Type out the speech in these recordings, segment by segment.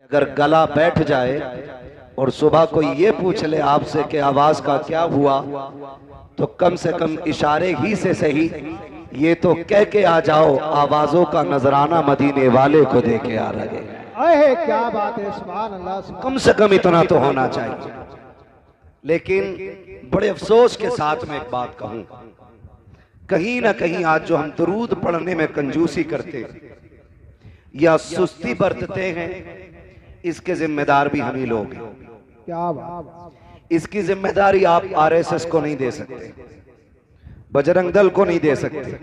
अगर गला बैठ जाए और सुबह कोई ये पूछ ले आपसे कि आवाज का क्या हुआ, तो कम से कम इशारे ही से सही ये तो कह के आ जाओ, आवाजों का नजराना मदीने वाले को दे के आ रहे। अहे क्या बात है, सुभान अल्लाह। कम से कम इतना तो होना चाहिए। लेकिन बड़े अफसोस के साथ मैं एक बात कहूं, कहीं ना कहीं आज जो हम दरूद पढ़ने में कंजूसी करते या सुस्ती बरतते हैं, इसके जिम्मेदार भी हम ही लोग हैं। क्या बात। इसकी जिम्मेदारी आप आरएसएस को नहीं दे सकते, बजरंग दल को नहीं दे सकते,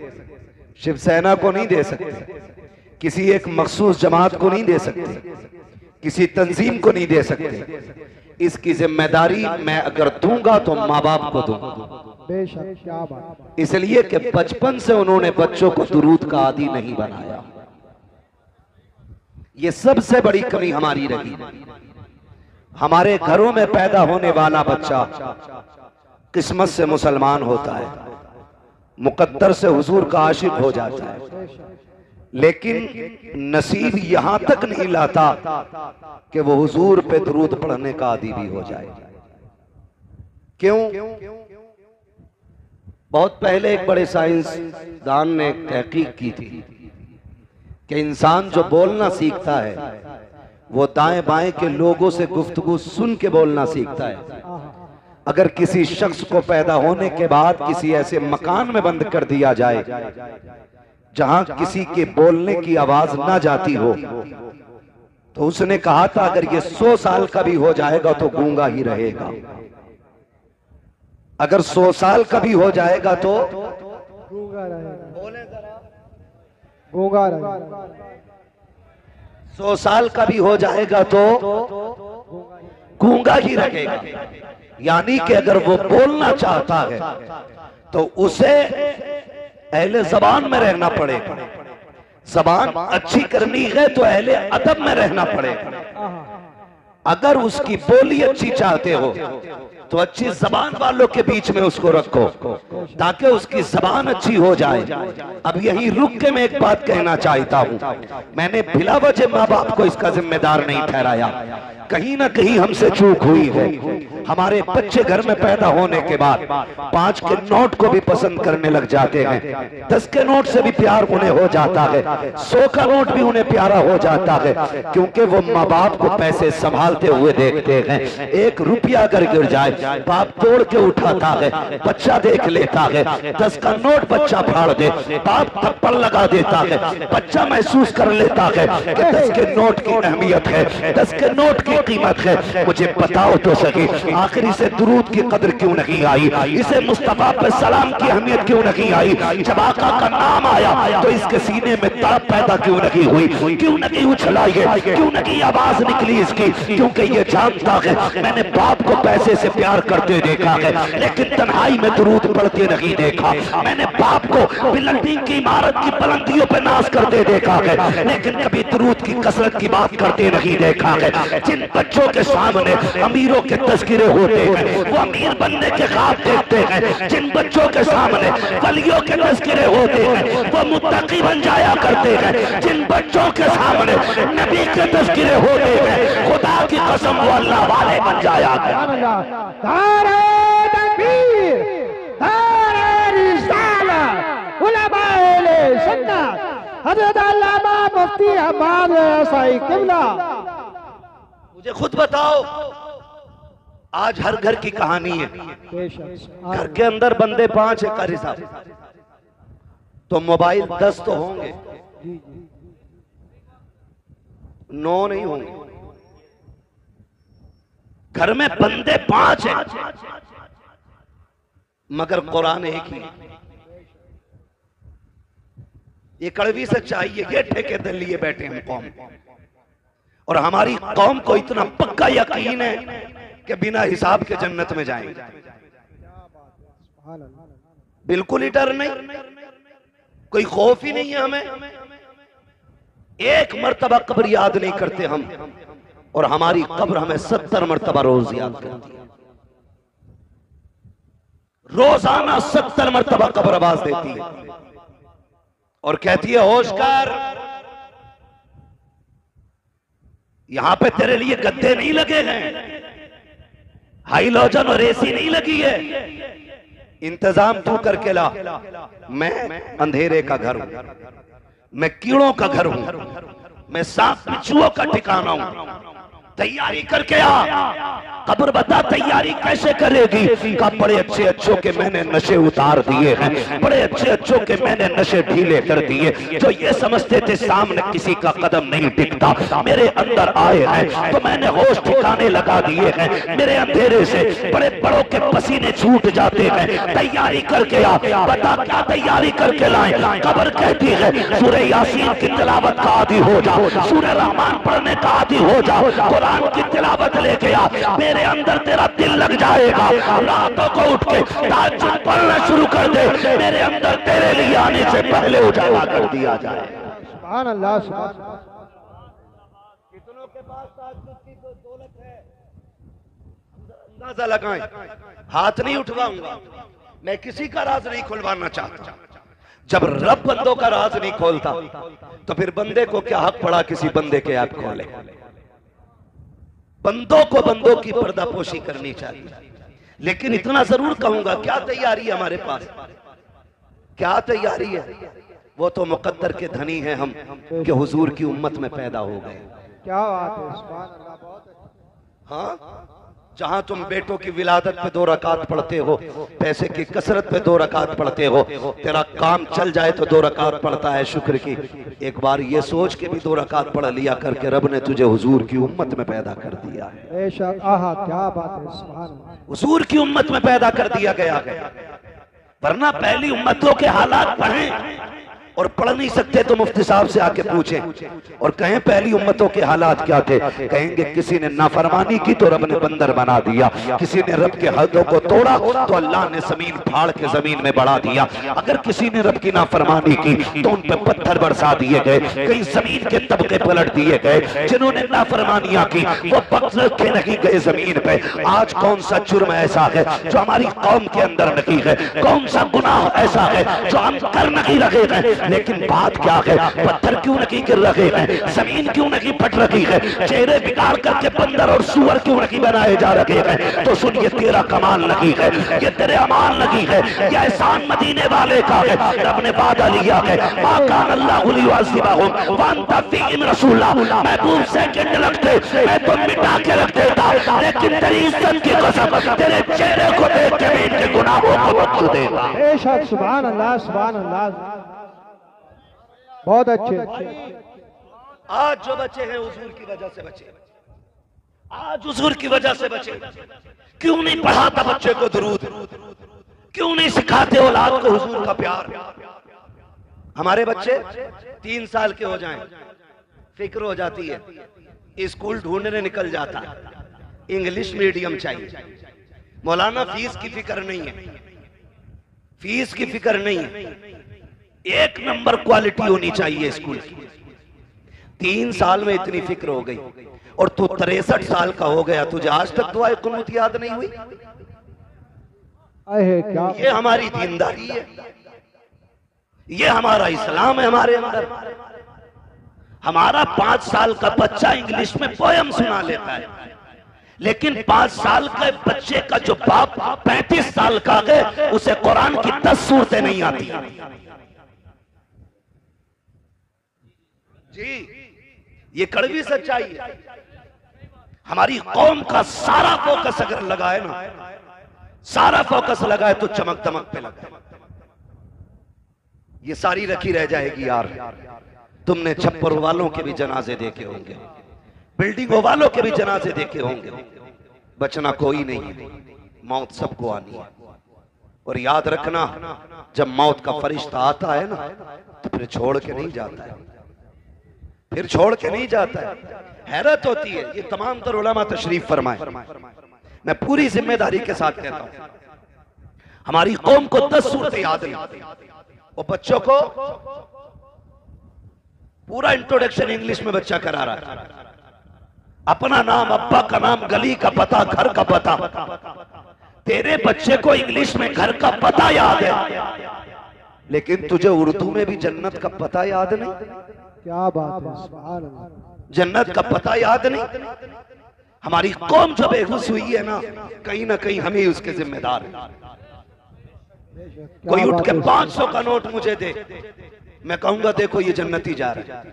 शिवसेना को नहीं दे सकते, किसी एक मखसूस जमात को नहीं दे सकते, किसी तंजीम को नहीं दे सकते। इसकी जिम्मेदारी मैं अगर दूंगा तो माँ बाप को दूंगा। बेशक, क्या बात। इसलिए कि बचपन से उन्होंने बच्चों को दुरूद का आदी नहीं बनाया। ये सबसे बड़ी कमी हमारी रही। हमारे घरों में पैदा होने वाला बच्चा किस्मत से मुसलमान होता है, मुकद्दर से हुजूर का आशिक हो जाता है, लेकिन नसीब यहां तक नहीं लाता कि वो हुजूर पे दुरूद पढ़ने का आदी भी हो जाए। क्यों? बहुत पहले एक बड़े साइंसदान ने तहकीक की थी कि इंसान जो बोलना सीखता है वो दाएं बाएं के लोगों से गुफ्तगू सुन के बोलना सीखता है। अगर किसी शख्स को पैदा होने के बाद किसी ऐसे मकान में बंद कर दिया जाए जहां किसी के बोलने की आवाज ना जाती हो, तो उसने कहा था अगर ये 100 साल का भी हो जाएगा तो गूंगा ही रहेगा। अगर 100 साल का भी हो जाएगा तो गूंगा रहेगा। गूंगा रहेगा। 100 साल का भी हो जाएगा तो गूंगा ही रहेगा। यानी कि अगर वो बोलना चाहता है तो उसे अहले ज़बान में रहना पड़ेगा। ज़बान अच्छी करनी है तो अहले अदब में रहना पड़ेगा। अगर उसकी बोली अच्छी चाहते हो तो अच्छी ज़बान वालों के बीच में उसको रखो ताकि उसकी ज़बान अच्छी हो जाए। अब यही रुक के मैं एक बात कहना चाहता हूं, मैंने बिला वजह माँ बाप को इसका जिम्मेदार नहीं ठहराया। कहीं ना कहीं हमसे चूक हुई है। हमारे बच्चे घर में पैदा होने के बाद 5 के नोट को भी पसंद करने लग जाते हैं, 10 के नोट से भी प्यार उन्हें हो जाता है, 100 का नोट भी उन्हें प्यारा हो जाता है, क्योंकि वो माँ बाप को पैसे संभालते हुए देखते हैं। 1 रुपया अगर गिर जाए बाप तोड़ के उठाता है, बच्चा देख लेता है। 10 का नोट बच्चा फाड़ दे, बाप थप्पड़ लगा देता है, बच्चा महसूस कर लेता है कि 10 के नोट की अहमियत है, 10 के नोट की कीमत है। मुझे बताओ तो सही, आखिर इसे दुरूद की कदर क्यों नहीं आई? इसे मुस्तफा पे सलाम की अहमियत क्यों नहीं आई? जब आका का नाम आया तो इसके सीने में तड़प पैदा क्यों नहीं हुई? क्यों नहीं उछलाई है? क्यों नहीं आवाज निकली इसकी? क्योंकि ये जानता है मैंने बाप को पैसे से प्यार करते देखा है, लेकिन तन्हाई में दुरूद पढ़ते नहीं देखा। मैंने बाप को बिल्डिंग की इमारत की बुलंदियों पर नाज करते देखा है, लेकिन कभी दुरूद की कसरत की बात करते नहीं देखा है। जिन बच्चों के सामने अमीरों के तस्करे होते हैं वो अमीर बनने के ख्वाब देखते हैं, जिन बच्चों के सामने वलियों के तस्करे होते हैं वो मुत्तकी बन जाया करते हैं, जिन बच्चों के सामने नबी के तस्करे होते हैं खुदा की कसम वो अल्लाह वाले बन जाया करते हैं। मुझे खुद बताओ, आज हर घर की कहानी है। घर के अंदर बंदे 5 है कारी साहब, तो मोबाइल 10 तो होंगे, 9 नहीं होंगे। घर में बंदे 5 हैं मगर कुरान एक ही। ये कड़वी सच्चाई है, ये ठेकेदार लिए बैठे हैं कौम, और हमारी कौम को इतना पक्का यकीन है कि बिना हिसाब के जन्नत में जाएंगे। बिल्कुल ही डर नहीं, कोई खौफ ही नहीं है हमें। एक मर्तबा कब्र याद नहीं करते हम, और हमारी कब्र हमें 70 मर्तबा रोज याद करती है। रोजाना 70 मर्तबा कब्र आवाज देती है और कहती है होश कर, यहां पे तेरे लिए गद्दे नहीं लगे हैं, हाइलोजन और एसी नहीं लगी है। इंतजाम तू करके ला। मैं अंधेरे का घर हूं, मैं कीड़ों का घर हूं, मैं सांप बिच्छुओं का ठिकाना हूं। तैयारी करके आ। कब्र बता तैयारी कैसे करेगी? का बड़े अच्छे अच्छों के मैंने नशे उतार दिए हैं, बड़े अच्छे अच्छों के मैंने नशे ढीले कर दिए। जो ये समझते थे सामने किसी का कदम नहीं टिकता, मेरे अंदर आए हैं तो मैंने होश ठिकाने लगा दिए हैं। मेरे अंधेरे से बड़े बड़ों के पसीने छूट जाते हैं। तैयारी करके आ। बता क्या तैयारी करके लाए? कब्र कहती है सूरह यासीन की तिलावत का आदी हो जाओ, सूरह रहमान पढ़ने का आदी हो जाओ, कुरान की तिलावत लेके आ। मेरे अंदर तेरा दिल लग जाएगा। रातों को उठ के ताज्जुद पढ़ना शुरू कर दे। मेरे अंदर तेरे लिए आने से पहले उजाला कर दिया जाए। सुभान अल्लाह, सुभान अल्लाह। कितनों के पास ताज्जुद की दौलत है? अंदाजा लगाएं। हाथ नहीं उठवाऊंगा, मैं किसी का राज नहीं खुलवाना चाहता। जब रब बंदों का राज नहीं खोलता तो फिर बंदे को क्या हक पड़ा किसी बंदे के ऐप खोले? बंदों को बंदों की पर्दापोशी करनी चाहिए। लेकिन इतना जरूर कहूंगा, क्या तैयारी है हमारे पास? क्या तैयारी है? वो तो मुकद्दर के धनी हैं हम कि हुजूर की उम्मत में पैदा हो गए। क्या बात है, सुभान अल्लाह, बहुत अच्छा। हाँ, जहां तुम बेटों की विलादत पे 2 रकात पढ़ते हो, पैसे की कसरत पे 2 रकात पढ़ते हो, तेरा काम चल जाए तो 2 रकात पढ़ता है शुक्र की। एक बार ये सोच के भी 2 रकात पढ़ लिया करके रब ने तुझे हुजूर की उम्मत में पैदा कर दिया है। बेशक, आहा क्या बात है, सुभान अल्लाह। हुजूर की उम्मत में पैदा कर दिया गया है। वरना पहली उम्मतों के हालात पढ़ें, और पढ़ नहीं सकते तो मुफ्ती साहब से आके पूछें और कहें पहली उम्मतों के हालात क्या थे। कहेंगे किसी ने नाफरमानी की तो रब ने बंदर बना दिया, किसी ने रब के हदों को तोड़ा तो अल्लाह ने जमीन फाड़ के जमीन में बढ़ा दिया। अगर किसी ने रब की नाफरमानी की तो उन पे पत्थर बरसा दिए गए, कई जमीन के तबके पलट दिए गए। जिन्होंने नाफरमानियां की वो पत्थर के नहीं गए जमीन पे। आज कौन सा जुर्म ऐसा है जो हमारी कौम के अंदर नहीं है? कौन सा गुनाह ऐसा है जो हम कर नहीं रहे हैं? लेकिन बात क्या है? पत्थर क्यों नहीं गिर रहे हैं? जमीन क्यों नहीं फट रही है? चेहरे बिगाड़ करके बंदर और सुअर क्यों नहीं बनाए जा रहे हैं? तो सुन, ये तेरा कमाल नहीं है, ये तेरे अमाल नहीं है, ये एहसान मदीने वाले का है। रब ने वादा लिया है, मा कान अल्लाहु लियुअज़्ज़िबहुम व अंत फ़ीहिम रसूला। महबूब सेकंड लगते मैं तो मिटा के रख देता, लेकिन तेरी इज्जत की कसम तेरे चेहरे को देख के मैं इनके गुनाहों को बख्श देगा। बेशक, सुभान अल्लाह, सुभान अल्लाह, बहुत अच्छे। आज जो बच्चे हैं हुजूर की वजह से बचे, आज हुजूर की वजह से बचे। क्यों नहीं पढ़ाता बच्चे को दुरूद? क्यों नहीं सिखाते औलाद को हुजूर का प्यार? हमारे बच्चे 3 साल के हो जाएं, फिक्र हो जाती है, स्कूल ढूंढने निकल जाता, इंग्लिश मीडियम चाहिए। मौलाना फीस की फिक्र नहीं है, फीस की फिक्र नहीं है, 1 नंबर क्वालिटी होनी चाहिए स्कूल की। 3 साल में इतनी फिक्र हो गई और तू 63 साल का हो गया, तुझे आज तक दुआए कुनूत याद नहीं हुई? अहे क्या, ये हमारी दीनदारी है, ये हमारा इस्लाम है हमारे अंदर। हमारा 5 साल का बच्चा इंग्लिश में पोयम सुना लेता है, लेकिन 5 साल के बच्चे का जो बाप 35 साल का है उसे कुरान की 10 सूरतें नहीं आती। जी, ये कड़वी सच्चाई है। हमारी कौम का सारा फोकस अगर लगाए ना, सारा फोकस लगाए तो चमक दमक पे लगाए, ये सारी रखी रह जाएगी। यार तुमने छप्पर वालों के भी जनाजे देखे होंगे, बिल्डिंगों वालों के भी जनाजे देखे होंगे। बचना कोई नहीं है, मौत सबको आनी है। और याद रखना, जब मौत का फरिश्ता आता है ना तो फिर छोड़ के नहीं जाता है, फिर छोड़ के नहीं जाता है। हैरत होती है। ये तमाम तर उलमा तशरीफ फरमाए, मैं पूरी जिम्मेदारी के साथ कहता हूं, हमारी कौम को 10 सूरतें याद नहीं। और बच्चों को पूरा इंट्रोडक्शन इंग्लिश में बच्चा करा रहा है, अपना नाम, अब्बा का नाम, गली का पता, घर का पता। तेरे बच्चे को इंग्लिश में घर का पता याद है, लेकिन तुझे उर्दू में भी जन्नत का पता याद नहीं। क्या बात है, सुभान अल्लाह। जन्नत का पता याद नहीं। हमारी कौम जो बेहोश हुई है ना कहीं हम ही उसके जिम्मेदार हैं। कोई उठ के 500 का नोट मुझे दे, मैं कहूंगा देखो ये जन्नती जा रहा है।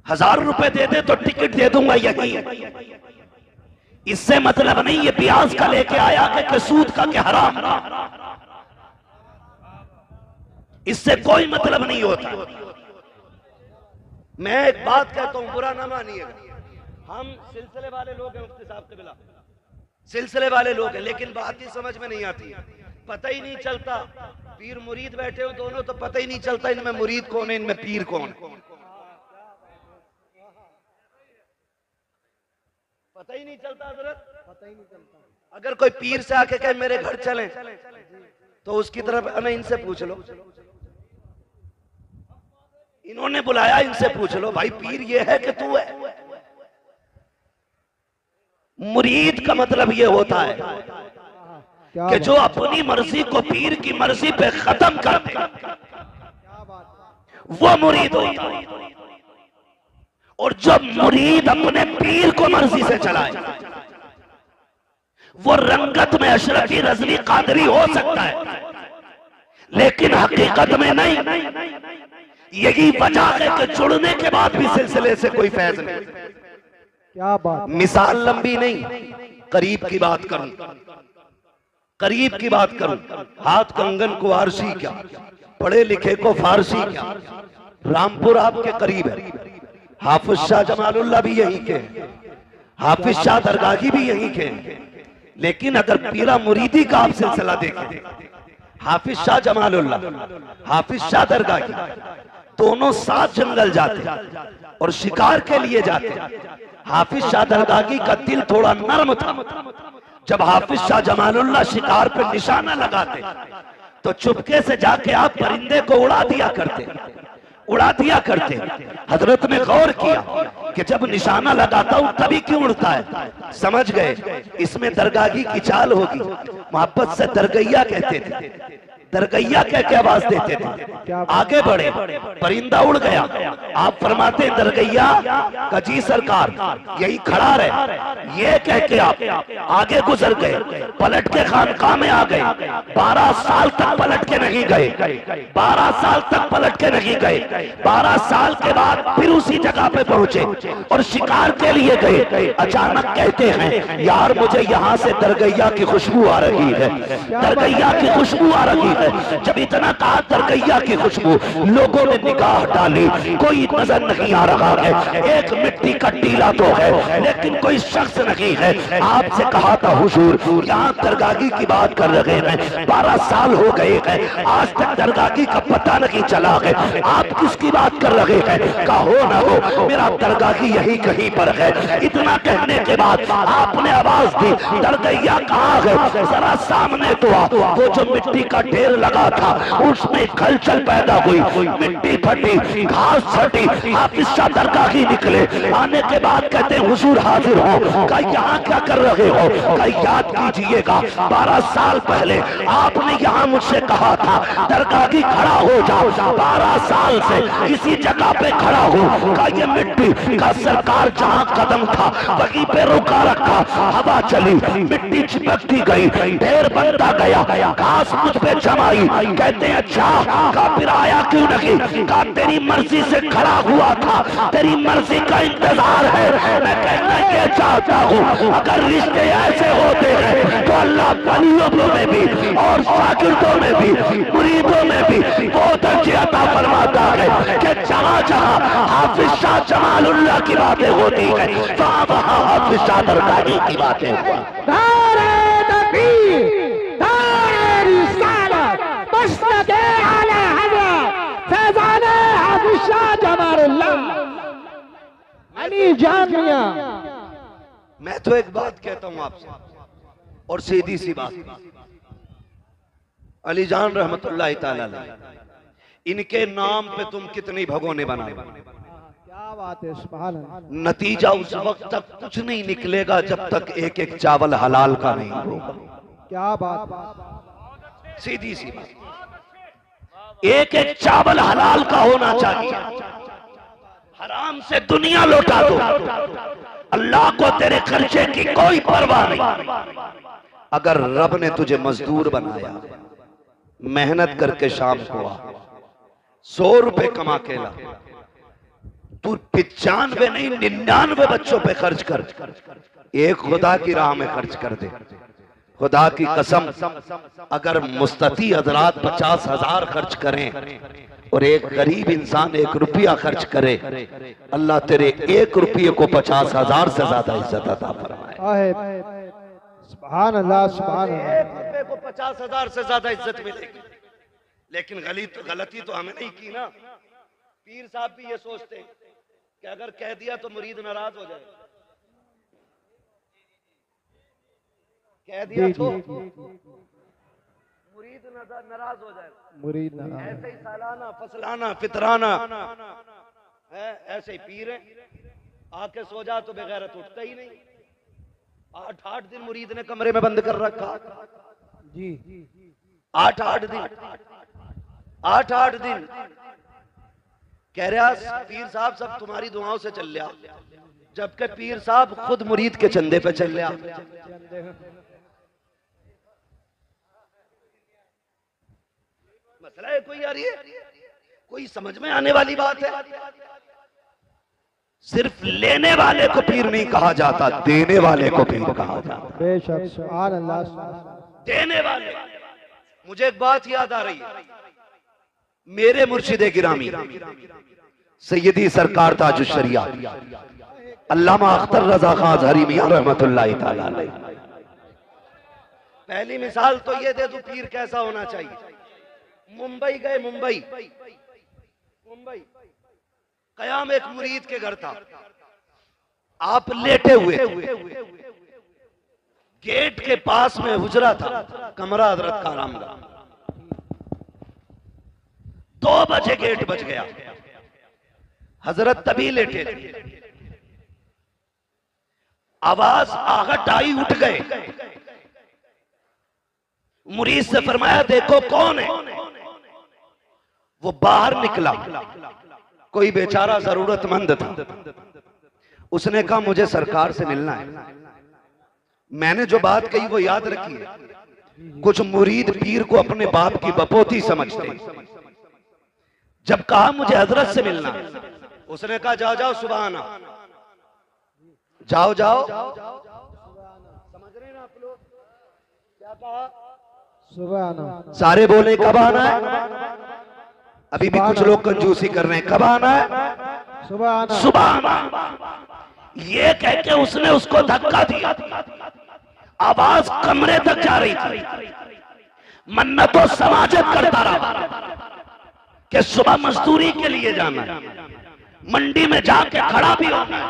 1000 रुपए दे दे तो टिकट दे दूंगा यही है। इससे मतलब नहीं ये ब्याज का लेके आया कि सूद का क्या हराम ना, इससे कोई मतलब नहीं होता। मैं एक बात कहता हूं, बुरा ना मानिएगा, हम सिलसिले वाले लोग हैं, मुफ्ती साहब के बिला सिलसिले वाले लोग हैं, लेकिन बात ही समझ में नहीं आती, पता ही नहीं चलता। पीर मुरीद बैठे हो दोनों तो पता ही नहीं चलता इनमें मुरीद कौन है, इनमें पीर कौन है, पता ही नहीं चलता हजरत, पता ही नहीं चलता। अगर कोई पीर से आके कहे मेरे घर चलें तो उसकी तरफ ना इनसे पूछ लो, इन्होंने बुलाया इनसे पूछ लो भाई पीर ये है कि तू है। मुरीद का मतलब ये होता है कि जो अपनी मर्जी को पीर की मर्जी पे खत्म कर दे, वो मुरीद होता है। और जब मुरीद अपने पीर को मर्जी से चलाए, वो रंगत में अशरफी रजवी कादरी हो सकता है, लेकिन हकीकत में नहीं। यही वजह है कि जुड़ने के बाद भी सिलसिले से कोई फैज नहीं। क्या बात, मिसाल लंबी नहीं, करीब की बात करूं, करीब की बात करूं। हाथ कंगन को आरसी क्या, पढ़े लिखे को फारसी क्या। रामपुर आपके करीब है, हाफिज शाह जमालुल्लाह भी यहीं के, हाफिज शाह दरगाही भी यहीं के। लेकिन अगर पीरा मुरीदी का आप सिलसिला देखें, हाफिज शाह जमालुल्लाह, हाफिज शाह दरगाही दोनों साथ जंगल जाते और शिकार के लिए जाते। हाफिज शाह दरगाही का दिल थोड़ा नर्म था। जब हाफिज शाह जमालुल्लाह शिकार पर निशाना लगाते तो चुपके से जाके आप परिंदे को उड़ा दिया करते, उड़ा दिया करते। हजरत ने गौर किया कि जब निशाना लगाता हूं तभी क्यों उड़ता है, समझ गए इसमें दरगाही की चाल होगी। मोहब्बत से दरगैया कहते थे, दरगैया कह के आवाज देते थे। आगे बढ़े, परिंदा उड़ गया, आप फरमाते दरगैया का जी सरकार यही खड़ा रहे, ये कह के आप आगे गुजर गए, पलट के खानकाह में आ गए। 12 साल तक पलट के नहीं गए, 12 साल तक पलट के नहीं गए। 12 साल के बाद फिर उसी जगह पे पहुंचे और शिकार के लिए गए। अचानक कहते हैं यार मुझे यहाँ से दरगैया की खुशबू आ रही है, दरगैया की खुशबू आ रही है। जब इतना कहा दरगैया की खुशबू, लोगों ने निगाह डाली, कोई नजर नहीं आ रहा है। एक मिट्टी का टीला तो है लेकिन कोई शख्स नहीं है। आपसे कहा था हुजूर यहाँ दरगाही की बात कर रहे हैं, 12 साल हो गए हैं, आज तक दरगाही का पता नहीं चला है, आप किसकी बात कर रहे हैं? कहो ना हो मेरा दरगाही यही कहीं पर है। इतना कहने के बाद आपने आवाज दी दरगैया कहाँ है, जरा सामने तो आ। वो जो मिट्टी का ढेर लगा था उसमें खलचल पैदा हुई, मिट्टी फटी, घास फटी। हाफिज शाह दरगाही निकले, आने के बाद कहते हुजूर हाजिर हो। का यहाँ क्या कर रहे हो? का याद कीजिएगा 12 साल पहले आपने यहाँ मुझसे कहा था दरगाही खड़ा हो जाओ। 12 साल से इसी जगह पे खड़ा हो। का ये मिट्टी का सरकार जहाँ कदम था वहीं पे रुका रखा, हवा चली, मिट्टी चिपकती गई, ढेर बनता गया, घास मुझ पे जमाई। कहते हैं अच्छा का फिर आया क्यों नहीं? का तेरी मर्जी से खड़ा हुआ था, तेरी मर्जी का इंतजार है। मैं कहना ये चाहता हूँ अगर रिश्ते ऐसे होते हैं तो अल्लाह वलियों में भी और शागिर्दों में भी मुरीदों में भी वो दर्जे अता फरमाता है कि जहाँ जहाँ हाफिज शाह जमालुल्लाह की बातें होती है वहाँ वहाँ हाफिज शाह दरगाही की बातें होती जामिया। मैं तो एक बात कहता हूं आपसे और सीधी सी बात, अली जान रहमतुल्लाह ताला अलैह, इनके नाम पे तुम कितनी भगोने बनाओ। क्या बात है, सुभान अल्लाह। नतीजा उस वक्त तक कुछ नहीं निकलेगा जब तक एक एक चावल हलाल का नहीं होगा। क्या बात, सीधी सी बात, एक एक चावल हलाल का होना चाहिए। हराम से दुनिया लौटा दो, अल्लाह को तेरे खर्चे की कोई परवाह नहीं। अगर रब ने तुझे मजदूर बनाया, मेहनत करके शाम को आ, 100 रुपए कमा के ला, तू 95 नहीं 99 बच्चों पे खर्च कर, एक खुदा की राह में खर्च कर दे। खुदा की कसम, अगर मुस्तती हजरात 50,000 खर्च करें और एक गरीब इंसान 1 रुपया खर्च करे, अल्लाह तेरे 1 रुपये को 50,000 से ज्यादा इज्जत अता फरमाए। सुभान अल्लाह, सुभान अल्लाह। 1 रुपये को 50,000 से ज्यादा इज्जत मिलेगी। लेकिन गलती तो हमें नहीं की ना। पीर साहब भी ये सोचते हैं कि अगर कह दिया तो मुरीद नाराज हो जाए, कह दिया तो मुरीद नाराज हो जाए, मुरीद ऐसे ही सालाना फसलाना फितराना है, ऐसे ही पीर है, आके सो जा तो बेगैरत उठता ही नहीं। 8 दिन मुरीद ने कमरे में बंद कर रखा जी, 8 दिन 8 दिन कह रहा पीर साहब सब तुम्हारी दुआओं से चल लिया, जबकि पीर साहब खुद मुरीद के चंदे पे चल लिया। मसला है कोई यार, ये कोई समझ में आने वाली बात है। सिर्फ लेने वाले को पीर नहीं कहा जाता, देने वाले को पीर कहा जाता। बेशक, सुभान अल्लाह। देने वाले। मुझे एक बात याद आ रही है, मेरे मुर्शिदे गिरामी सैयदी सरकार ताजुश शरिया अल्लामा अख्तर रजा खान अज़हरी मियां रहमतुल्लाहि तआला अलैह। पहली मिसाल तो ये दे दूं पीर कैसा होना चाहिए। मुंबई गए, मुंबई कयाम एक मुरीद के घर था, आप लेटे हुए थे, गेट के पास में हुजरा था, कमरा हजरत का आरामगाह। 2 बजे गेट बज गया, हजरत तभी लेटे थे, आवाज आहट आई, उठ गए। मुरीद से फरमाया देखो कौन है। वो बाहर निकला, कोई बेचारा जरूरतमंद था। उसने कहा मुझे सरकार से मिलना है। मैंने जो बात कही वो याद रखी है। कुछ मुरीद पीर को अपने बाप की बपोती समझते। जब कहा मुझे हजरत से मिलना, उसने कहा जाओ जाओ सुबह आना, जाओ जाओ। समझ रहे हैं ना आप लोग क्या कहा? सुबह आना। सारे बोले कब आना है? अभी भी कुछ लोग कंजूसी कर रहे हैं, कब आना है? सुबह आना, सुबह आना। ये कह के उसने उसको धक्का दिया, आवाज कमरे तक जा रही थी। मन्नतों समाजत करता रहा कि सुबह मजदूरी के लिए जाना है, मंडी में जाके खड़ा भी होना,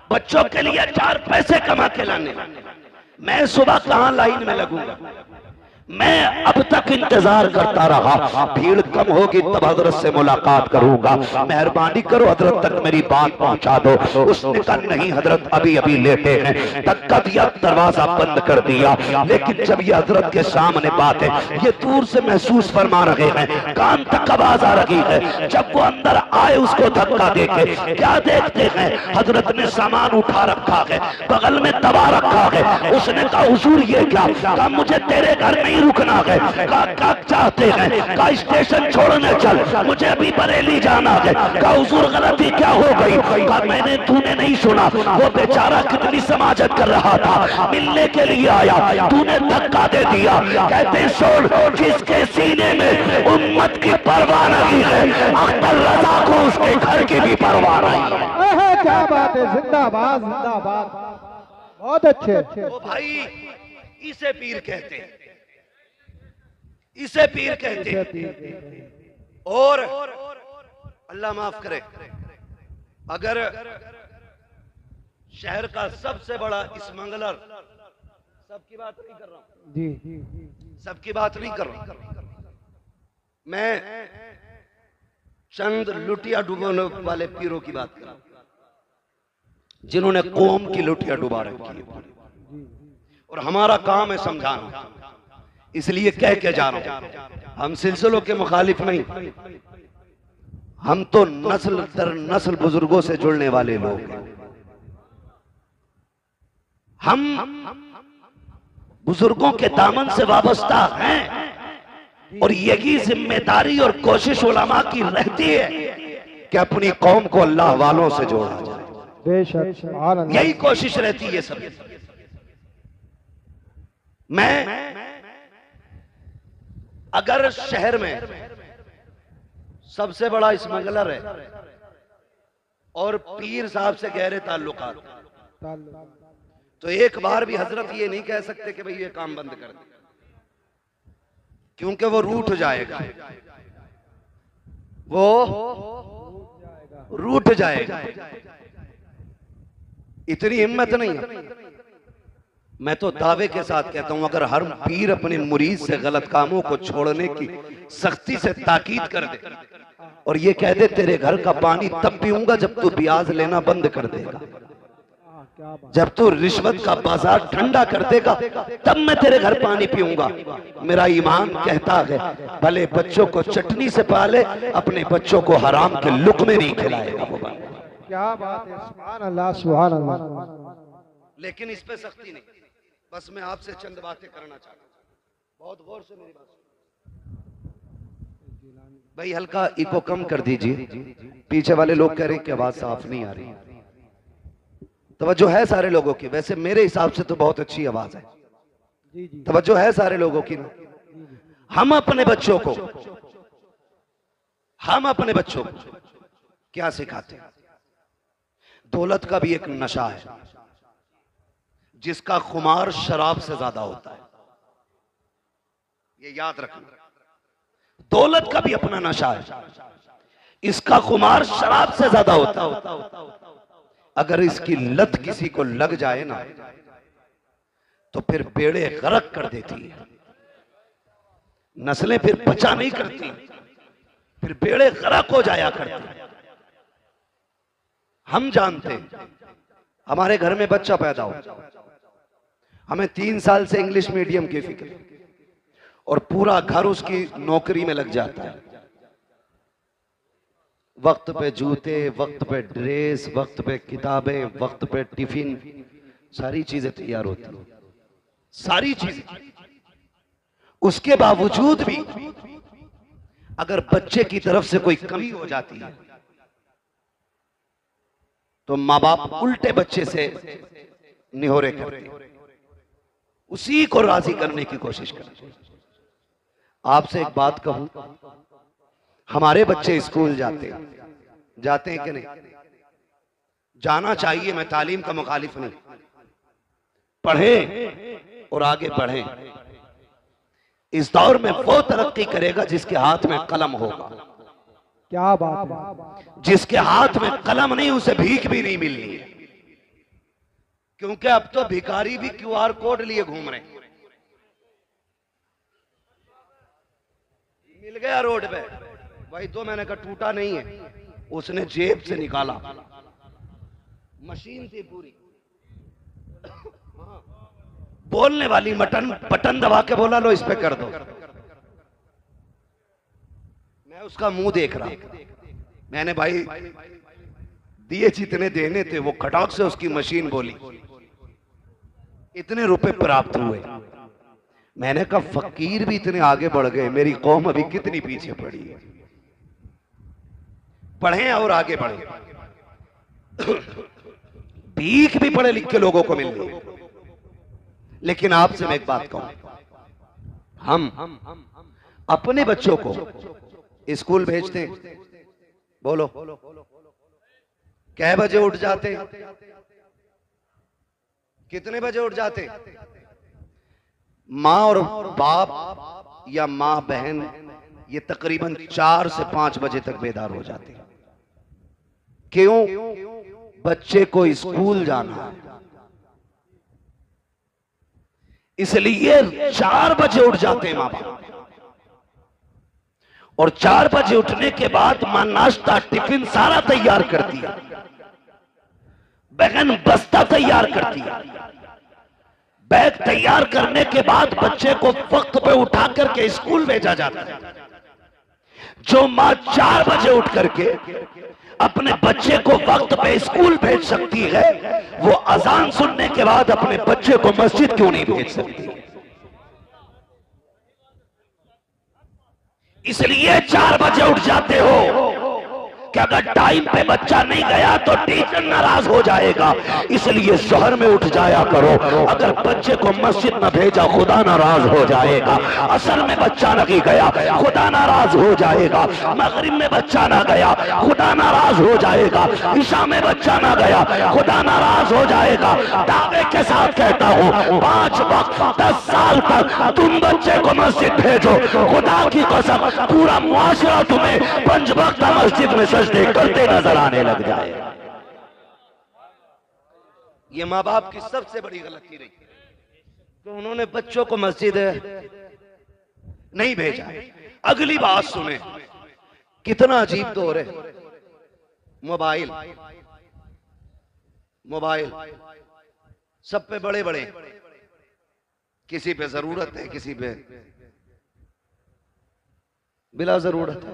बच्चों के लिए 4 पैसे कमा के लाने। मैं सुबह कहां लाइन में लगूंगा? मैं अब तक इंतजार करता रहा, भीड़ कम होगी तब हजरत से मुलाकात करूंगा, मेहरबानी करो हजरत तक मेरी बात पहुंचा दो। उसने कहा नहीं हजरत अभी अभी लेटे हैं। धक्का दिया, दरवाजा बंद कर दिया। लेकिन जब ये हजरत के सामने बात है, ये दूर से महसूस फरमा रहे हैं, कान तक आवाज आ रही है। जब वो अंदर आए उसको धक्का देके क्या देखते हैं? हजरत ने सामान उठा रखा है, बगल में दबा रखा है। उसने कहा हुजूर ये क्या? कहा मुझे तेरे घर में रुकना है। क्या चाहते हैं? का स्टेशन छोड़ने चल, मुझे अभी बरेली जाना है। का हुजूर गलती क्या हो गई? का मैंने तूने नहीं सुना, वो बेचारा कितनी समाजत कर रहा था, मिलने के लिए आया, तूने धक्का दे दिया। कहते सुन, जिसके सीने में उम्मत की परवाह नहीं है, अख्तर रजा को उसके घर की भी परवाह नहीं है। क्या बात है, जिंदाबाद जिंदाबाद, बहुत अच्छे। ओ भाई, इसे पीर कहते हैं, इसे पीर कहते हैं। और अल्लाह माफ करे, अगर शहर का सबसे बड़ा स्मगलर, सबकी बात नहीं कर रहा हूं जी, सबकी बात नहीं कर रहा, मैं चंद लुटिया डुबाने वाले पीरों की बात कर रहा हूं, जिन्होंने कौम की लुटिया डुबा रखी है। और हमारा काम है समझाना, इसलिए कह के जा रहा हूं, हम सिलसिलों के मुखालिफ नहीं, हम तो नस्ल दर नस्ल बुजुर्गों से जुड़ने वाले लोग हैं। हम बुजुर्गों के दामन से वाबस्ता हैं और यही जिम्मेदारी और कोशिश उलमा की रहती है कि अपनी कौम को अल्लाह वालों से जोड़ा जाए। बेशक, सुभान अल्लाह। यही कोशिश रहती है सब। मैं अगर शहर में सबसे बड़ा स्मगलर है और पीर साहब से गहरे ताल्लुकात, तो एक बार भी हजरत ये नहीं कह सकते कि भाई ये काम बंद कर दे, क्योंकि वो रूठ जाएगा, वो रूठ जाएगा। इतनी हिम्मत नहीं है। मैं तो दावे के साथ कहता हूं, अगर हर पीर अपने मुरीद से गलत कामों को छोड़ने की सख्ती से ताकीद कर दे और ये कह दे तेरे घर का पानी तब पीऊंगा जब तू ब्याज लेना बंद कर देगा, जब तू रिश्वत का बाजार ठंडा कर देगा तब मैं तेरे घर पानी पीऊंगा। मेरा ईमान कहता है भले बच्चों को चटनी से पाले, अपने बच्चों को हराम के लुक़मे नहीं खिलाएगा वो। क्या बात है, सुभान अल्लाह, सुभान अल्लाह। लेकिन इस पे सख्ती नहीं। बस मैं आपसे चंद बातें करना चाहता हूं, बहुत गौर से मेरी बात भाई। हल्का इको कम कर दीजिए, पीछे वाले लोग कह रहे हैं कि आवाज साफ नहीं आ रही। तवज्जो है सारे लोगों की? वैसे मेरे हिसाब से तो बहुत अच्छी आवाज है। तवज्जो है सारे लोगों की ना? हम अपने बच्चों को क्या सिखाते हैं? दौलत का भी एक नशा है जिसका खुमार शराब से ज्यादा होता है, ये याद रखना। दौलत का भी अपना नशा है, इसका खुमार शराब से ज्यादा होता है। अगर इसकी लत किसी को लग जाए ना तो फिर बेड़े गर्क कर देती है, नस्लें फिर बचा नहीं करती, फिर बेड़े गर्क हो जाया करते। हम जानते हैं, हमारे घर में बच्चा पैदा हो, हमें 3 साल से इंग्लिश मीडियम की फिक्र और पूरा घर उसकी नौकरी में लग जाता है। वक्त पे जूते, वक्त पे ड्रेस, वक्त पे किताबें, वक्त पे टिफिन, सारी चीजें तैयार होती हैं, सारी चीजें। उसके बावजूद भी अगर बच्चे की तरफ से कोई कमी हो जाती है तो माँ बाप उल्टे बच्चे से निहोरे करते हैं, उसी को राजी करने की कोशिश करते हैं। आपसे एक बात कहूं, हमारे बच्चे स्कूल जाते हैं कि नहीं? जाना चाहिए, मैं तालीम का मुखालिफ नहीं। पढ़ें और आगे बढ़ें। इस दौर में वो तरक्की करेगा जिसके हाथ में कलम होगा। क्या बात है। जिसके हाथ में कलम नहीं उसे भीख भी नहीं मिलनी है, क्योंकि अब तो भिखारी भी QR कोड लिए घूम रहे हैं। मिल गया रोड पे भाई, तो मैंने कहा टूटा नहीं है, उसने जेब से निकाला, मशीन थी पूरी, बोलने वाली बटन दबा के बोला लो इस पे कर दो। मैं उसका मुंह देख रहा, मैंने भाई दिए जितने देने थे वो खटाक से उसकी मशीन बोली, इतने रुपए प्राप्त हुए। मैंने कहा फकीर भी इतने आगे बढ़ गए, मेरी कौम अभी कितनी पीछे पड़ी है। पढ़ें और आगे बढ़ें। भीख भी पढ़े लिखे लोगों को मिल रही है। लेकिन आपसे मैं एक बात कहूं, हम अपने बच्चों को स्कूल भेजते हैं, बोलो कै बजे उठ जाते हैं? कितने बजे उठ जाते? माँ और बाप या माँ बहन ये तकरीबन 4 से 5 बजे तक बेदार हो जाते हैं। क्यों? बच्चे को स्कूल जाना है, इसलिए 4 बजे उठ जाते हैं माँ बाप। और 4 बजे उठने के बाद माँ नाश्ता टिफिन सारा तैयार करती है, बहन बस्ता तैयार करती है, बैग तैयार करने के बाद बच्चे को वक्त पे उठा करके स्कूल भेजा जाता है। जो माँ 4 बजे उठ करके अपने बच्चे को वक्त पे स्कूल भेज सकती है, वो अजान सुनने के बाद अपने बच्चे को मस्जिद क्यों नहीं भेज सकती? इसलिए 4 बजे उठ जाते हो कि अगर टाइम पे बच्चा नहीं गया तो टीचर नाराज हो जाएगा, इसलिए शहर में उठ जाया करो। अगर बच्चे को मस्जिद न भेजा खुदा नाराज हो जाएगा। असर में बच्चा नहीं गया खुदा नाराज हो जाएगा। मगरिब में बच्चा ना गया खुदा नाराज हो जाएगा। ईशा में बच्चा ना गया खुदा नाराज हो जाएगा। दावे के साथ कहता हूँ 5 वक्त 10 साल तक तुम बच्चे को मस्जिद भेजो, खुदा की कसम पूरा मुआशरा तुम्हें 5 वक्त मस्जिद में सजदे करते नजर आने लग जाएगा। ये माँ बाप की सबसे बड़ी गलती रही तो उन्होंने बच्चों को मस्जिद नहीं भेजा। अगली बात सुने, कितना अजीब दौर है। मोबाइल मोबाइल सब पे बड़े बड़े, किसी पे जरूरत है किसी पे बिला जरूरत है।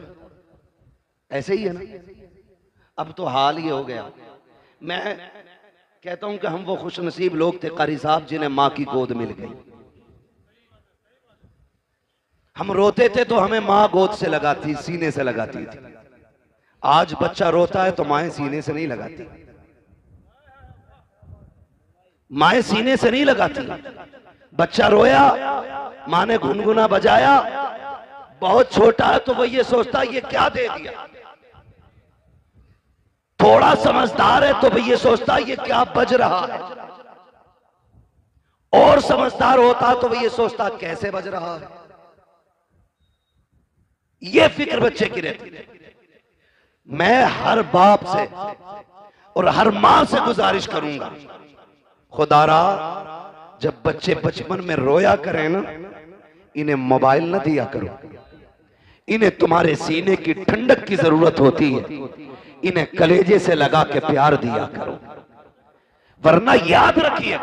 ऐसे ही है ना। अब तो हाल ये हो गया। मैं कहता हूं कि हम वो खुशनसीब लोग थे कारी साहब जिन्हें मां की गोद मिल गई। हम रोते थे तो हमें मां गोद से लगाती, सीने से लगाती थी। आज बच्चा रोता है तो माएं सीने से नहीं लगाती, माएं सीने से नहीं लगाती। बच्चा रोया, मां ने गुनगुना बजाया, बहुत छोटा है तो वो ये सोचता है ये क्या दे दिया। थोड़ा समझदार है तो वो ये सोचता है ये क्या बज रहा है। और समझदार होता तो वो ये सोचता कैसे बज रहा है। ये फिक्र बच्चे की रहती है। मैं हर बाप से और हर मां से गुजारिश करूंगा, खुदारा जब बच्चे बचपन में रोया करें ना, इन्हें मोबाइल न दिया करो। इन्हें तुम्हारे सीने की ठंडक की जरूरत होती है, इन्हें कलेजे से लगा के प्यार दिया करो। वरना याद रखिए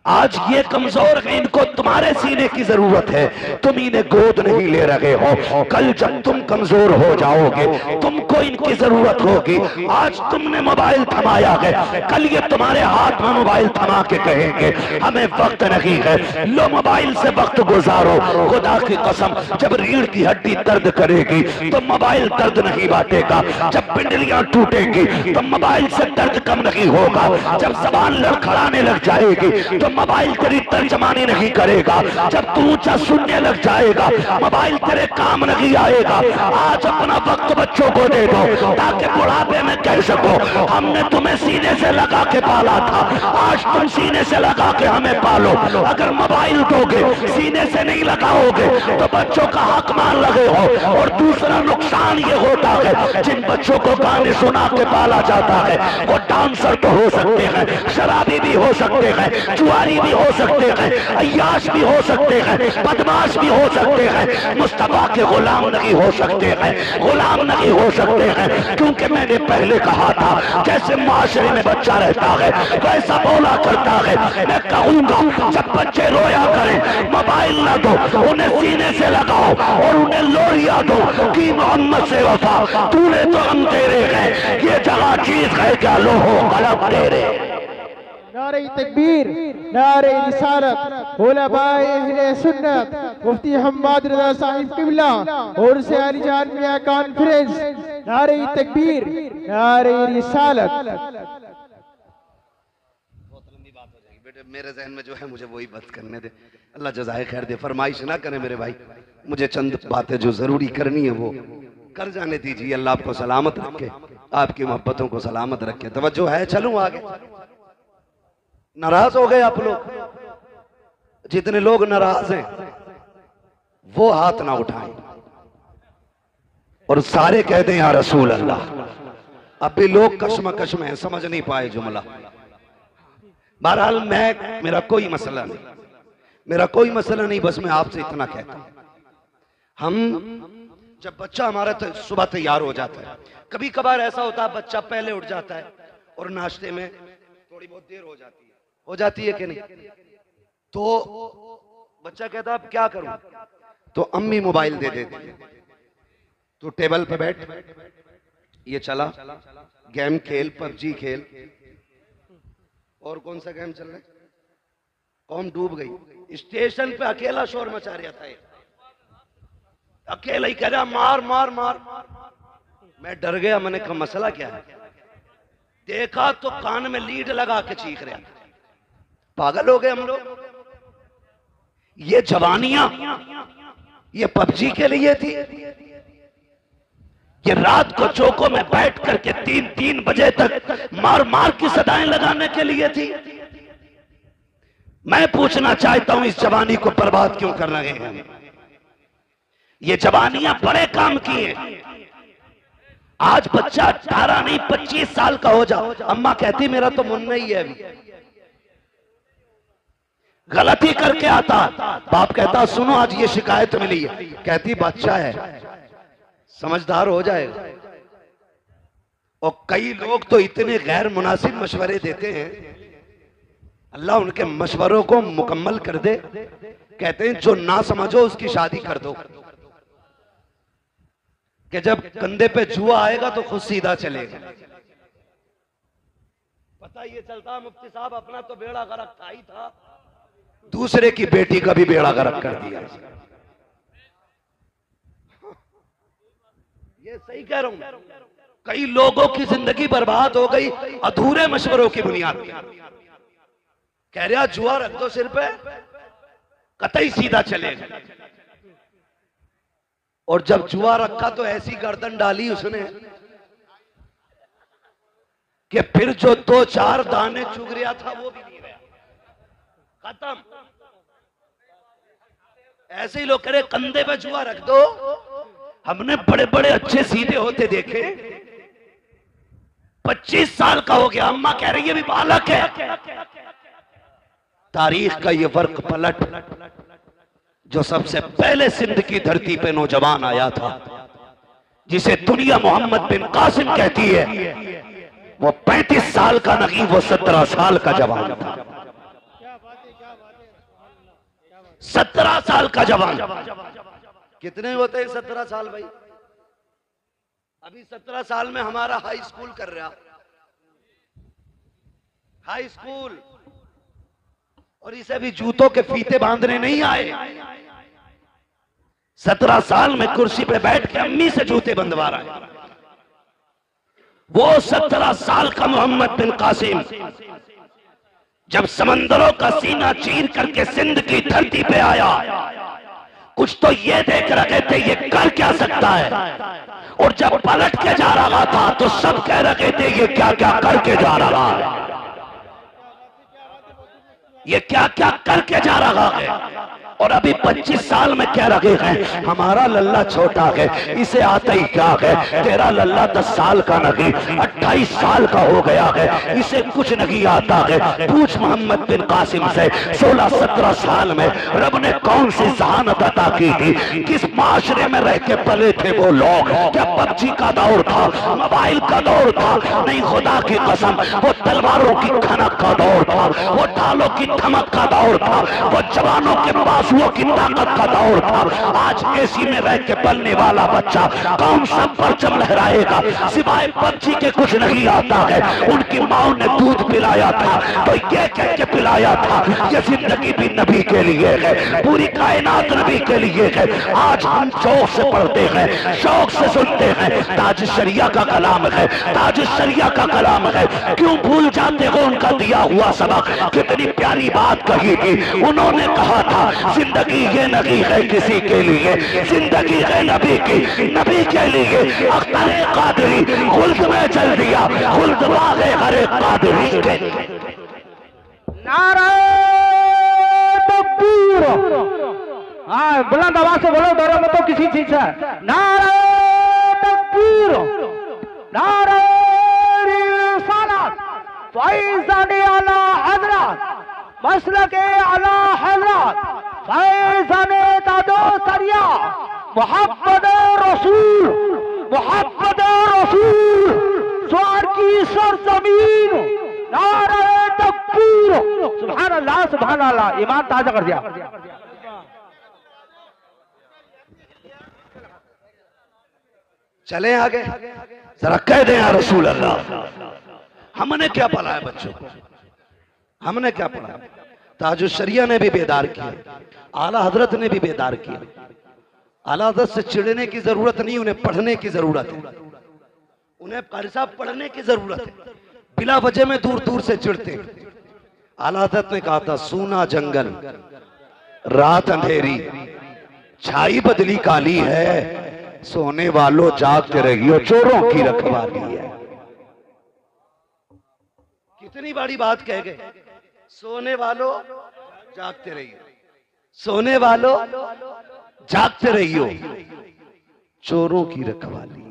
आज ये कमजोर है, इनको तुम्हारे सीने की जरूरत है, तुम इन्हें गोद नहीं ले रहे हो। कल जब तुम कमजोर हो जाओगे तुमको इनकी जरूरत होगी। आज तुमने मोबाइल थमाया है, कल ये तुम्हारे हाथ में मोबाइल थमा के कहेंगे हमें वक्त नहीं है, लो मोबाइल से वक्त गुजारो। खुदा की कसम जब रीढ़ की हड्डी दर्द करेगी तो मोबाइल दर्द नहीं बांटेगा। जब पिंडलियां टूटेगी तो मोबाइल से दर्द कम नहीं होगा। जब जबान लड़खड़ाने लग जाएगी तो मोबाइल तेरी तर्जमानी नहीं करेगा। जब तू ऊंचा सुनने लग जाएगा मोबाइल तेरे काम नहीं आएगा। आज अपना वक्त बच्चों को दे दो ताकि बुढ़ापे में कह सको हमने तुम्हें सीने से लगा के पाला था, आज तुम सीने से लगा के हमें पालो। अगर मोबाइल दोगे सीने से नहीं लगाओगे तो बच्चों का हक मान लगे हो। और दूसरा नुकसान ये होता है जिन बच्चों को गाने सुना के पाला जाता है वो डांसर तो हो सकते हैं, शराबी भी हो सकते हैं, जुआरी भी हो सकते हैं, अय्याश भी हो सकते हैं, बदमाश भी हो सकते हैं, मुस्तफा के गुलाम नहीं हो सकते हैं, गुलाम नहीं हो सकते हैं। क्योंकि मैंने पहले कहा था जैसे माशरे में बच्चा रहता है वैसा बोला करता है। मैं कहूंगा जब बच्चे रोया करें मोबाइल ना दो, उन्हें सीने से लगाओ और उन्हें लोरिया दो कि मोहम्मद से वफा तूने तो हम तेरे हैं, ये जगह चीज है क्या लोहो कलम तेरे। नारे तकबीर, नारे रिसालत, उलमाए अहले सुन्नत, मुफ्ती हम्माद रज़ा साहिब किबला और से अली जान मियां कॉन्फ्रेंस। नारे तकबीर, नारे रिसालत। बहुत लंबी बात हो जाएगी बेटे, मेरे जहन में जो है मुझे वही बात करने दे। अल्लाह जज़ाए खैर दे, फरमाइश ना करें मेरे भाई, मुझे चंद बातें जो जरूरी करनी है वो कर जाने दीजिए। अल्लाह आपको सलामत रखे, आपकी मोहब्बतों को सलामत रखे। तवज्जो है, चलूं आगे। नाराज हो गए आप लोग? जितने लोग नाराज हैं वो हाथ ना उठाएं और सारे कह दें या रसूल अल्लाह। अब भी लोग कश्मकश में समझ नहीं पाए जुमला। बहरहाल मेरा कोई मसला नहीं, मेरा कोई मसला नहीं, बस मैं आपसे इतना कहता हूं हम जब बच्चा हमारा सुबह तैयार हो जाता है, कभी कभार ऐसा होता है बच्चा पहले उठ जाता है और नाश्ते में थोड़ी बहुत देर हो जाती है कि नहीं, तो बच्चा कहता है अब क्या करूं, तो अम्मी मोबाइल दे देती है। तो टेबल पे बैठ, ये चला गेम खेल, पबजी खेल। और कौन सा गेम चल रहा है? कौम डूब गई। स्टेशन पे अकेला शोर मचा रहा था, अकेला ही कह रहा मार मार मार। मैं डर गया, मैंने कहा मसला क्या है? देखा तो कान में लीड लगा के चीख रहा। पागल हो गए हम लोग। ये जवानियां ये पबजी के लिए थी, ये रात को चौकों में बैठ करके 3-3 बजे तक मार मार की सदाएं लगाने के लिए थी। मैं पूछना चाहता हूं, इस जवानी को बर्बाद क्यों कर रहे हैं? ये जवानियां बड़े काम की हैं। आज बच्चा 18 नहीं 25 साल का हो जाओ, अम्मा कहती मेरा तो मुन्ना ही है, अभी गलती करके आता, बाप कहता सुनो आज ये शिकायत मिली है, कहती बच्चा है समझदार हो जाएगा। और कई लोग तो इतने गैर मुनासिब मशवरे देते हैं, अल्लाह उनके मशवरों को मुकम्मल कर दे। कहते हैं जो ना समझो उसकी शादी कर दो, कि जब कंधे पे जुआ आएगा तो खुद सीधा चलेगा। पता ये चलता मुफ्ती साहब अपना तो बेड़ा गर्क था ही था, दूसरे की बेटी का भी बेड़ा गर्क कर दिया। ये सही कह रहा हूं। कई लोगों की जिंदगी बर्बाद हो गई अधूरे मशवरों की बुनियाद पर। कह रहा जुआ रख दो सिर पे, कतई सीधा चलेगा। और जब जुआ रखा तो ऐसी गर्दन डाली उसने कि फिर जो 2-4 दाने चुग रहा था वो भी नहीं रहा, खत्म। ऐसे ही लोग कह रहे कंधे पे जुआ रख दो। हमने बड़े बड़े अच्छे सीधे होते देखे, 25 साल का हो गया, अम्मा कह रही है भी बालक है। तारीख का ये वर्क पलट, जो सबसे पहले सिंध की धरती पे नौजवान आया था, जिसे दुनिया मोहम्मद बिन कासिम कहती है, वो 35 साल का नहीं, वो 17 साल का जवान था। 17 साल का जवान। कितने होते हैं 17 साल भाई? अभी 17 साल में हमारा हाई स्कूल कर रहा, हाई स्कूल, और इसे भी जूतों के फीते बांधने नहीं आए। 17 साल में कुर्सी पे बैठ के अम्मी से जूते बंधवा रहा है। वो 17 साल का मोहम्मद बिन कासिम जब समंदरों का सीना चीर करके सिंध की धरती पे आया, कुछ तो ये देख रहे थे ये कर क्या सकता है, और जब पलट के जा रहा था तो सब कह रहे थे ये क्या क्या करके जा रहा है, ये क्या क्या करके जा रहा है। और अभी 25 साल में कह रहे हैं हमारा लल्ला छोटा है, इसे आता ही क्या है, तेरा लल्ला 10 साल का नहीं 28 साल का हो गया है, इसे कुछ नहीं आता है। पूछ मोहम्मद बिन कासिम से 16-17 साल में रब ने कौन सी जहानत अता की थी, किस माशरे में रह के पले थे वो लोग। क्या पबजी का दौर था, मोबाइल का दौर था? नहीं, खुदा की कसम वो तलवारों की खनक का दौर था, वो ढालों की धमक का दौर था, वो जवानों के बाजुओं की ताकत का दौर था। आज एसी में रह के पलने वाला बच्चा कौन सा परचम लहराएगा, सिवाय पबजी के कुछ नहीं आता है। उनकी माओ ने दूध पिलाया था तो ये कह के पिलाया था ये जिंदगी भी नबी के लिए है, पूरी कायनात नबी के लिए है। आज हम शौक से पढ़ते हैं, शौक से सुनते हैं, ताज शरिया का कलाम है, ताज शरिया का कलाम है। क्यों भूल जाते हो उनका दिया हुआ सबक? कितनी प्यारी बात कही थी उन्होंने। कहा था जिंदगी ये नहीं है किसी के लिए, जिंदगी है नबी की, नबी के लिए। अख्तरे कादरी खुल्द में चल दिया, खुल्द वागे हरे कादरी के। नारे तकबीर, हाँ बुलंद आवाज से बोलो, डरो मत किसी चीज से। नारे तकबीर, नारे रिसालत, फैज़ाने आला हज़रत, मसलके आला हज़रत, फैज़ाने ताजो सरिया, मोहम्मद रसूल, मोहम्मद रसूल, स्वर की सरजमीन, नारे तकबीर, सुभान अल्लाह सुभान अल्लाह। ईमान ताजा कर दिया। चले आगे, जरा कह दें या रसूल अल्लाह। हमने क्या पढ़ाया बच्चों को, हमने क्या पढ़ाया? ताजुश शरिया ने भी बेदार किया, आला हजरत ने भी बेदार किया। आला हजरत से चिढ़ने की जरूरत नहीं, उन्हें पढ़ने की जरूरत है। उन्हें कारी साहब पढ़ने की जरूरत है, बिला वजह में दूर दूर से चिढ़ते। आला हजरत ने कहा था, सूना जंगल रात अंधेरी, छाई बदली काली है, सोने वालों जागते रहियो, चोरों की रखवाली है। कितनी बड़ी बात कह गए, सोने वालों जागते रहियो, सोने वालों जागते रहियो, चोरों की रखवाली।